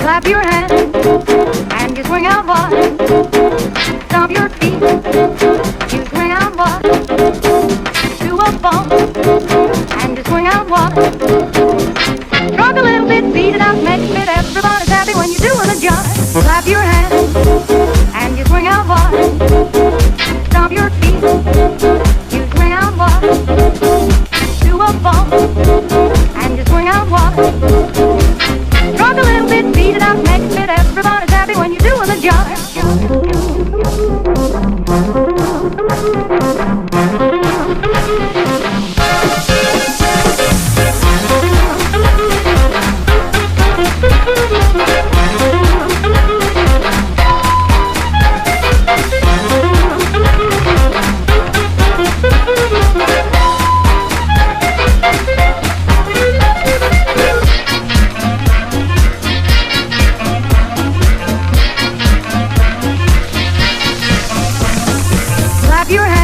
Clap your hands and you swing out, boy. Stomp your feet, you swing out, boy. To a bump and you swing out, boy. Rock a little bit, beat it out, make it. Everybody's happy when you're doing the jive. Clap your hands and you swing out, boy. Stomp your feet, you swing out, boy. To a bump and you swing out, boy. Rock a little bit, beat it out, make it. Everybody's happy when you're doing the jive. Clap your hands